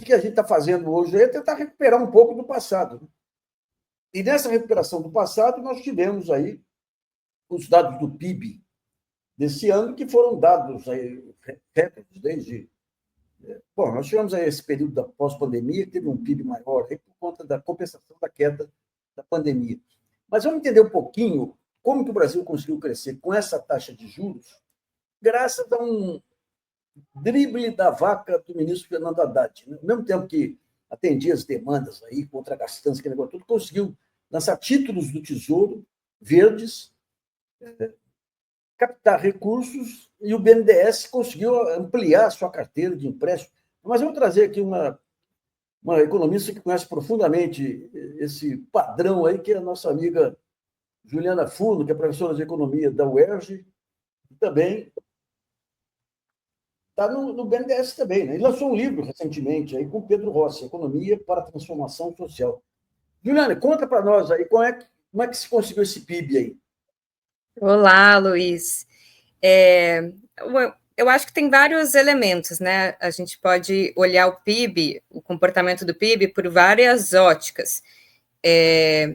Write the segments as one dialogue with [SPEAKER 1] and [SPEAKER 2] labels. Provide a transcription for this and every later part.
[SPEAKER 1] que a gente está fazendo hoje é tentar recuperar um pouco do passado. Né? E nessa recuperação do passado, nós tivemos aí os dados do PIB desse ano, que foram dados aí, recordes desde... Bom, nós tivemos aí esse período da pós-pandemia, que teve um PIB maior aí por conta da compensação da queda da pandemia. Mas vamos entender um pouquinho como que o Brasil conseguiu crescer com essa taxa de juros, graças a um drible da vaca do ministro Fernando Haddad. Né? Ao mesmo tempo que atendia as demandas aí, contra a gastança, que negócio tudo, conseguiu lançar títulos do Tesouro verdes, captar recursos, e o BNDES conseguiu ampliar a sua carteira de empréstimo. Mas eu vou trazer aqui uma economista que conhece profundamente esse padrão aí, que é a nossa amiga Juliana Furno, que é professora de economia da UERJ, e também está no BNDES também. Né? Ele lançou um livro recentemente aí, com Pedro Rossi, Economia para a Transformação Social. Juliana, conta para nós aí como é que se conseguiu esse PIB aí.
[SPEAKER 2] Olá, Luiz. Eu acho que tem vários elementos, né? A gente pode olhar o PIB, o comportamento do PIB, por várias óticas.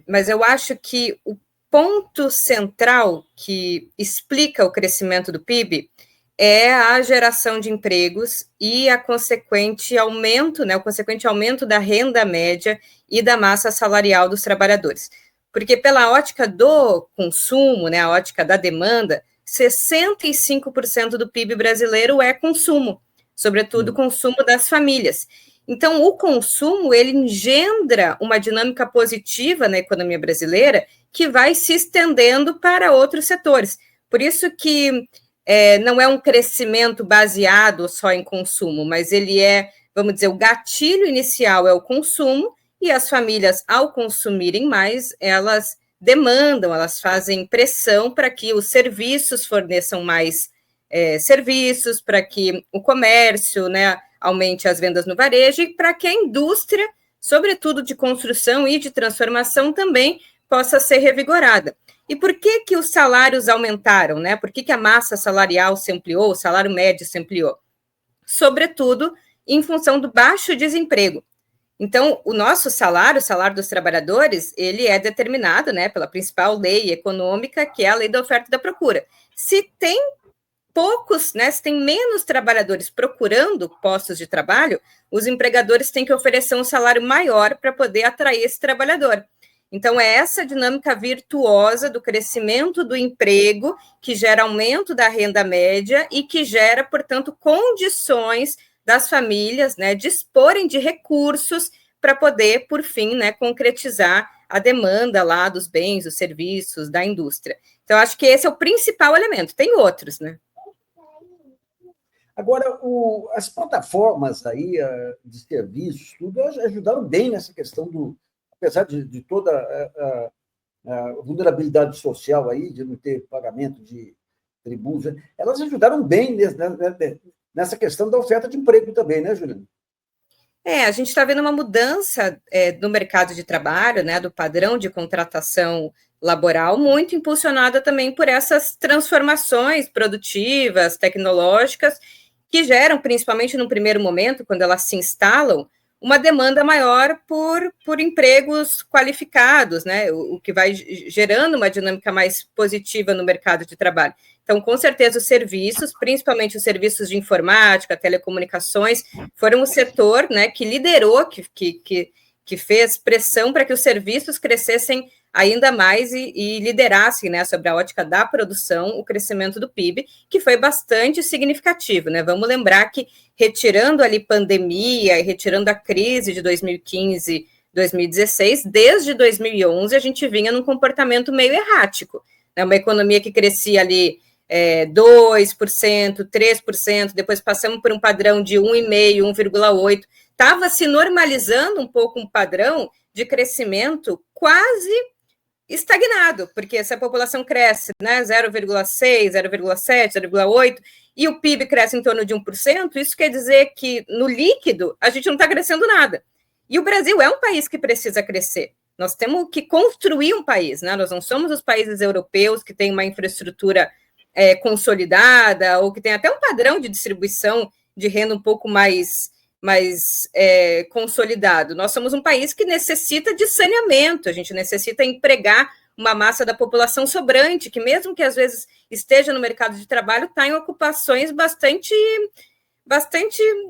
[SPEAKER 2] Mas eu acho que o ponto central que explica o crescimento do PIB é a geração de empregos e o consequente aumento da renda média e da massa salarial dos trabalhadores. Porque pela ótica do consumo, né, a ótica da demanda, 65% do PIB brasileiro é consumo, sobretudo o consumo das famílias. Então, o consumo, ele engendra uma dinâmica positiva na economia brasileira que vai se estendendo para outros setores. Por isso que não é um crescimento baseado só em consumo, mas ele vamos dizer, o gatilho inicial é o consumo, e as famílias, ao consumirem mais, elas demandam, elas fazem pressão para que os serviços forneçam mais serviços, para que o comércio, né, aumente as vendas no varejo e para que a indústria, sobretudo de construção e de transformação, também possa ser revigorada. E por que os salários aumentaram, né? Por que a massa salarial se ampliou, o salário médio se ampliou? Sobretudo em função do baixo desemprego. Então, o nosso salário, o salário dos trabalhadores, ele é determinado, né, pela principal lei econômica, que é a lei da oferta e da procura. Se tem poucos, né, se tem menos trabalhadores procurando postos de trabalho, os empregadores têm que oferecer um salário maior para poder atrair esse trabalhador. Então, é essa dinâmica virtuosa do crescimento do emprego que gera aumento da renda média e que gera, portanto, condições das famílias, né, disporem de recursos para poder, por fim, né, concretizar a demanda lá dos bens, dos serviços, da indústria. Então, acho que esse é o principal elemento. Tem outros, né?
[SPEAKER 1] Agora, as plataformas aí de serviços, tudo, ajudaram bem nessa questão apesar de toda a vulnerabilidade social aí, de não ter pagamento de tributos, elas ajudaram bem nessa questão da oferta de emprego também, né, Juliana?
[SPEAKER 2] A gente está vendo uma mudança no mercado de trabalho, né, do padrão de contratação laboral, muito impulsionada também por essas transformações produtivas, tecnológicas, que geram, principalmente no primeiro momento, quando elas se instalam, uma demanda maior por empregos qualificados, né, o que vai gerando uma dinâmica mais positiva no mercado de trabalho. Então, com certeza, os serviços, principalmente os serviços de informática, telecomunicações, foram o setor, né, que liderou, que fez pressão para que os serviços crescessem ainda mais e liderassem, né, sobre a ótica da produção, o crescimento do PIB, que foi bastante significativo, né? Vamos lembrar que, retirando ali pandemia e retirando a crise de 2015, 2016, desde 2011 a gente vinha num comportamento meio errático, né? Uma economia que crescia ali 2%, 3%, depois passamos por um padrão de 1,5%, 1,8%, estava se normalizando um pouco um padrão de crescimento quase estagnado, porque se a população cresce, né, 0,6%, 0,7%, 0,8%, e o PIB cresce em torno de 1%, isso quer dizer que, no líquido, a gente não está crescendo nada. E o Brasil é um país que precisa crescer. Nós temos que construir um país, né? Nós não somos os países europeus que têm uma infraestrutura consolidada, ou que tem até um padrão de distribuição de renda um pouco mais mais consolidado. Nós somos um país que necessita de saneamento, a gente necessita empregar uma massa da população sobrante, que mesmo que às vezes esteja no mercado de trabalho, está em ocupações bastante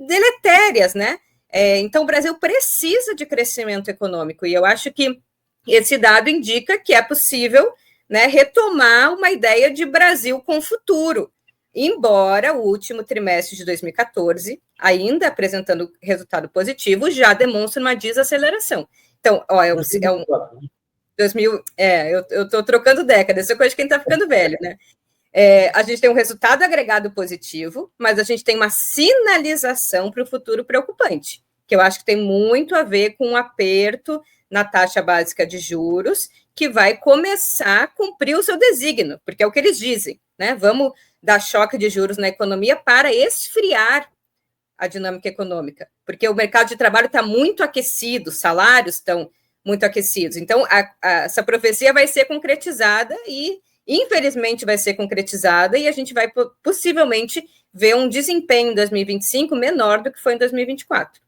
[SPEAKER 2] deletérias, né? Então, o Brasil precisa de crescimento econômico, e eu acho que esse dado indica que é possível, né, retomar uma ideia de Brasil com futuro, embora o último trimestre de 2014, ainda apresentando resultado positivo, já demonstre uma desaceleração. Então, eu estou trocando décadas, essa coisa de quem está ficando velho, né? A gente tem um resultado agregado positivo, mas a gente tem uma sinalização para o futuro preocupante, que eu acho que tem muito a ver com um aperto na taxa básica de juros, que vai começar a cumprir o seu desígnio, porque é o que eles dizem, né? Vamos dar choque de juros na economia para esfriar a dinâmica econômica, porque o mercado de trabalho está muito aquecido, os salários estão muito aquecidos. Então, essa profecia vai ser concretizada e, infelizmente, vai ser concretizada e a gente vai possivelmente ver um desempenho em 2025 menor do que foi em 2024.